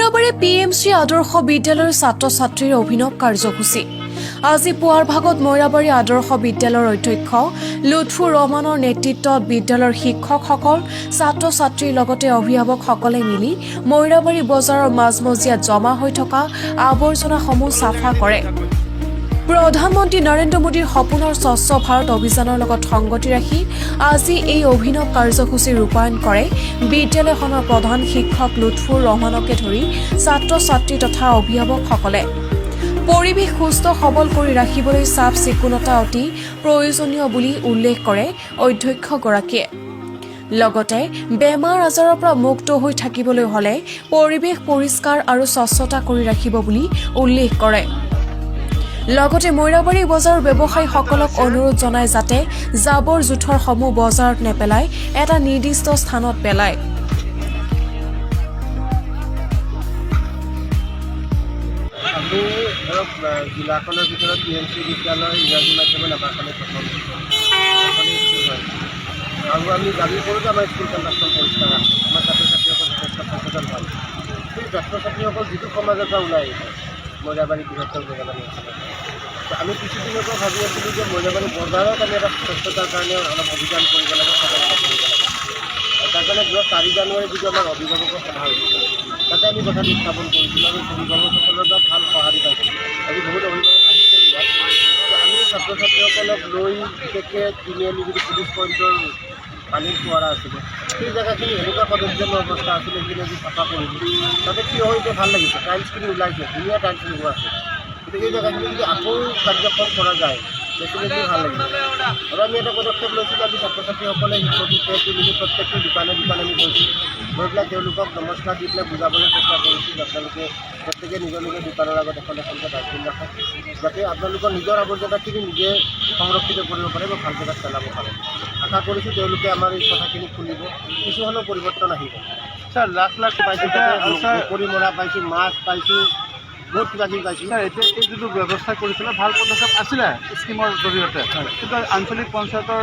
মইৰাবাৰী PMC আদৰ্শ বিদ্যালয়ৰ ছাত্ৰ-ছাত্ৰীৰ অভিনৱ কাৰ্যসূচী। আজি পুৱাৰ ভাগত মইৰাবাৰী আদৰ্শ বিদ্যালয়ৰ অধ্যক্ষ লুৎফুৰ ৰহমানৰ নেতৃত্বত বিদ্যালয়ৰ শিক্ষকসকল, ছাত্ৰ-ছাত্ৰীৰ লগতে অভিভাৱকসকলে মিলি মইৰাবাৰী বজাৰৰ মাজমজিয়াত জমা হৈ থকা আৱৰ্জনাসমূহ চাফা কৰে। প্ৰধানমন্ত্ৰী নৰেন্দ্ৰ মোদীৰ সপোনৰ স্বচ্ছ ভাৰত অভিযানৰ লগত সংগতি ৰাখি আজি এই অভিনৱ কাৰ্যসূচী ৰূপায়ণ কৰে বিদ্যালয়খনৰ প্ৰধান শিক্ষক লুৎফুৰ ৰহমানকে ধৰি ছাত্ৰ-ছাত্ৰী তথা অভিভাৱকসকলে। পৰিৱেশ সুস্থ সবল কৰি ৰাখিবলৈ চাফ চিকুণতা অতি প্ৰয়োজনীয় বুলি উল্লেখ কৰে অধ্যক্ষগৰাকীয়ে। লগতে বেমাৰ আজাৰৰ পৰা মুক্ত হৈ থাকিবলৈ হলে পৰিৱেশ পৰিষ্কাৰ আৰু স্বচ্ছতা কৰি ৰাখিব বুলি উল্লেখ কৰে। লগতে মইৰাবাৰী বজাৰৰ ব্যৱসায়ীসকলক অনুৰোধ জনায় যাতে জাবৰ জোথৰসমূহ বজাৰত নেপেলাই এটা নিৰ্দিষ্ট স্থানত পেলায়। আমি ধৰক জিলাখনৰ ভিতৰত PMC বিদ্যালয় ইংৰাজী মাধ্যমৰ নাবাখনে প্ৰথম আৰু আমি দাবী কৰোঁ যে আমাৰ স্কুল কেম্পাছখন পৰিষ্কাৰ আছে, আমাৰ ছাত্ৰ ছাত্ৰীসকল যথেষ্ট সচেতন হয়। সেই ছাত্ৰ ছাত্ৰীসকল যিটো সমাজৰ পৰা ওলাই আহিছে মইৰাবাৰী বৃহত্তৰ মইৰাবাৰী অঞ্চলত, আমি কিছুদিনৰ পৰা ভাবি আছিলোঁ যে মইৰাবাৰী বজাৰত আমি এটা স্বচ্ছতাৰ কাৰণে অলপ অভিযান কৰিব লাগে, সজাগতা কৰিব লাগে। আৰু তাৰ কাৰণে যোৱা 4 জানুৱাৰী যিটো আমাৰ অভিভাৱকৰ সভা হৈছিল তাতে আমি কথাটো উত্থাপন কৰিছিলোঁ আৰু অভিভাৱকসকলৰ পৰা ভাল সঁহাৰি পাইছিলোঁ। আজি বহুত অভিভাৱক আহিছে ইয়াত। আমি ছাত্ৰ ছাত্ৰীসকলক লৈ বিশেষকৈ তিনিআলি যিটো পুলিচ পইণ্টৰ পানীৰ ফোৱাৰা আছিলে সেই জেগাখিনি এনেকুৱা সদস্যময় অৱস্থা আছিলে সেইখিনি আজি চাফা কৰিলোঁ। তাতে থিয় হৈছে ভাল লাগিছে, টাইলছখিনি ওলাইছে, ধুনীয়া টাইলছ লগোৱা আছে। গতিকে এই জেগাখিনি যদি আকৌ কাৰ্যক্ষম কৰা যায় ডেফিনেটলি ভাল লাগিব। আৰু আমি এটা পদক্ষেপ লৈছিলোঁ, আমি ছাত্ৰ ছাত্ৰীসকলে শিক্ষক শিক্ষয়িত্ৰী মিলি প্ৰত্যেকটো দোকানে দোকানে আমি গৈছোঁ, গৈ পেলাই তেওঁলোকক নমস্কাৰ দি পেলাই বুজাবলৈ চেষ্টা কৰিছোঁ যে আপোনালোকে প্ৰত্যেকে নিজৰ নিজৰ দোকানৰ আগত এখন এখনকৈ ডাষ্টবিন ৰাখক, যাতে আপোনালোকৰ নিজৰ আৱৰ্জনাখিনি নিজে সংৰক্ষিত কৰিব পাৰে বা ভাল জেগাত পেলাব পাৰে। আশা কৰিছোঁ তেওঁলোকে আমাৰ এই কথাখিনি শুনিব, কিছু হ'লেও পৰিৱৰ্তন আহিব। ছাৰ লাখ লাখ পাইছোঁ, পুখুৰী মৰা পাইছোঁ, মাছ পাইছোঁ, বহুত কিবা কিবি পাইছোঁ। ছাৰ এতিয়া এই যিটো ব্যৱস্থা কৰিছিলে ভাল পদক্ষেপ আছিলে স্কীমৰ জৰিয়তে, কিন্তু আঞ্চলিক পঞ্চায়তৰ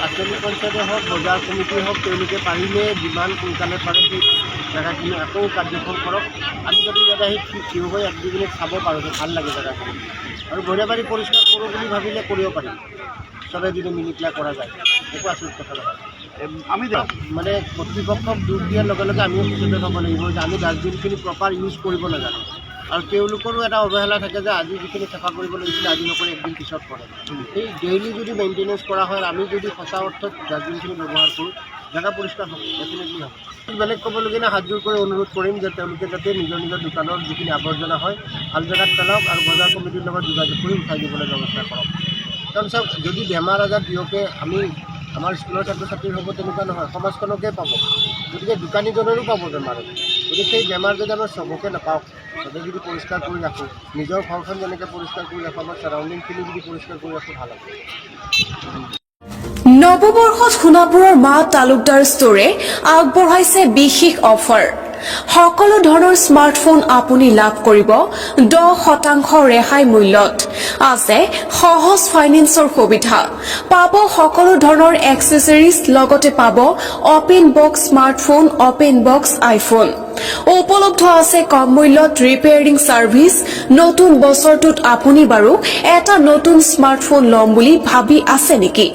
আঞ্চলিক পঞ্চায়তে হওক, বজাৰ কমিটি হওক, তেওঁলোকে পাৰিলে যিমান সোনকালে পাৰে সেই জেগাখিনি আকৌ কাৰ্যক্ষম কৰক। আমি যদি ইয়াতে আহি থিয় হৈ 1-2 মিনিট চাব পাৰোঁ ভাল লাগে জেগাখিনি। আৰু মইৰাবাৰী পৰিষ্কাৰ কৰোঁ বুলি ভাবিলে কৰিব পাৰিম, চবেই যদি মিলি পেলাই কৰা যায়, একো আচৰিত কথা নহয়। আমি মানে কৰ্তৃপক্ষক দুখ দিয়াৰ লগে লগে আমিও সচেতন হ'ব লাগিব যে আমি ডাষ্টবিনখিনি প্ৰপাৰ ইউজ কৰিব নাজানো। আৰু তেওঁলোকৰো এটা অৱহেলা থাকে যে আজি যিখিনি চাফা কৰিব লাগিছিলে আজি নকৰি একদিন পিছত কৰে। সেই ডেইলি যদি মেইনটেনেঞ্চ কৰা হয়, আমি যদি সঁচা অৰ্থত ডাষ্টবিনখিনি ব্যৱহাৰ কৰোঁ, জেগা পৰিষ্কাৰ হ'ব, ডেফিনেটলি হ'ব। বেলেগ ক'বলগীয়া হাতযোৰ কৰি অনুৰোধ কৰিম যে তেওঁলোকে যাতে নিজৰ নিজৰ দোকানৰ যিখিনি আৱৰ্জনা হয় ভাল জেগাত পেলাওক আৰু বজাৰ কমিটিৰ লগত যোগাযোগ কৰি উঠাই দিবলৈ ব্যৱস্থা কৰক। কাৰণ চাওক, যদি বেমাৰ আজাৰ বিয়পে আমি আমাৰ স্কুলৰ ছাত্ৰ ছাত্ৰীৰ হ'ব তেনেকুৱা নহয়, সমাজখনকে পাব, গতিকে দোকানীজনৰো পাব বেমাৰ। গতিকে সেই বেমাৰ যদি আমাৰ চবকে নাপাওঁ, চবেই যদি পৰিষ্কাৰ কৰি ৰাখোঁ, নিজৰ ঘৰখন যেনেকৈ পৰিষ্কাৰ কৰি ৰাখোঁ, আমাৰ চাৰাউণ্ডিংখিনি যদি পৰিষ্কাৰ কৰি ৰাখোঁ ভাল হ'ব। নৱবৰ্ষত সোণাপুৰৰ মা তালুকদাৰ ষ্টৰে আগবঢ়াইছে বিশেষ অফাৰ। সকলো ধৰণৰ স্মাৰ্টফোন আপুনি লাভ কৰিব 10% ৰেহাই মূল্যত। আছে সহজ ফাইনেন্সৰ সুবিধা, পাব সকলো ধৰণৰ এক্সেসৰিজ, লগতে পাব open box smartphone, open box iPhone. উপলব্ধ আছে কম মূল্যত ৰিপেয়াৰিং ছাৰ্ভিচ। নতুন বছৰটোত আপুনি বাৰু এটা নতুন স্মাৰ্টফোন ল'ম বুলি ভাবি আছে নেকি?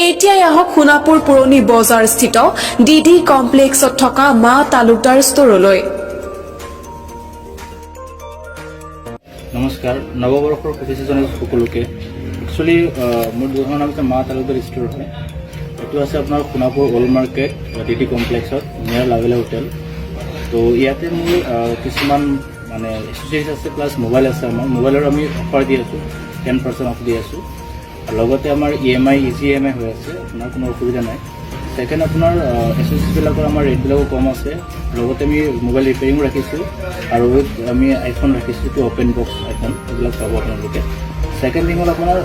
এতিয়াই আহক সোণাপুৰ পুৰণি বজাৰ স্থিত DD কমপ্লেক্সত থকা মা তালুকদাৰ ষ্টৰলৈ। নমস্কাৰ, নৱবৰ্ষৰ শুভেচ্ছা জনাইছোঁ সকলোকে। একচুৱেলি মোৰ দোকানৰ নাম হৈছে মা তালুকদাৰ ষ্ট'ৰ হয়। এইটো আছে আপোনাৰ সোণাপুৰ অল্ড মাৰ্কেট DD কমপ্লেক্সত নিয়াৰ লাভেলা হোটেল। তো ইয়াতে মোৰ কিছুমান মানে এচেছৰিজ আছে, প্লাছ মোবাইল আছে। আমাৰ মোবাইলৰ আমি অফাৰ দি আছোঁ, 10% অফ দি আছোঁ। লগতে আমাৰ EMI ইজি EMI হৈ আছে, আপোনাৰ কোনো অসুবিধা নাই। ছেকেণ্ড, আপোনাৰ এচেছৰিজবিলাকৰ আমাৰ ৰেটবিলাকো কম আছে। লগতে আমি মোবাইল ৰিপেয়াৰিঙো ৰাখিছোঁ আৰু আমি আইফোন ৰাখিছোঁ, এইটো অপেন বক্স আইফোন, এইবিলাক পাব আপোনালোকে। ছেকেণ্ড থিং হ'ল আপোনাৰ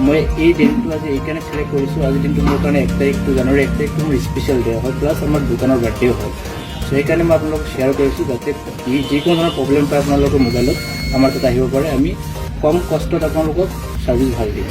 মই এই দিনটো আজি এইকাৰণে চিলেক্ট কৰিছোঁ। আজিৰ দিনটো মোৰ কাৰণে 1 তাৰিখটো জানুৱাৰী 1 তাৰিখটো মোৰ স্পেচিয়েল ডে হয়, প্লাছ আমাৰ দোকানৰ বাৰ্থডেও হয়। চ' সেইকাৰণে মই আপোনালোকক শ্বেয়াৰ কৰিছোঁ যাতে যিকোনো ধৰণৰ প্ৰব্লেম পায় আপোনালোকৰ মোবাইলত আমাৰ তাত আহিব পাৰে। আমি কম কষ্টত আপোনালোকক ছাৰ্ভিচ ভাল দিওঁ।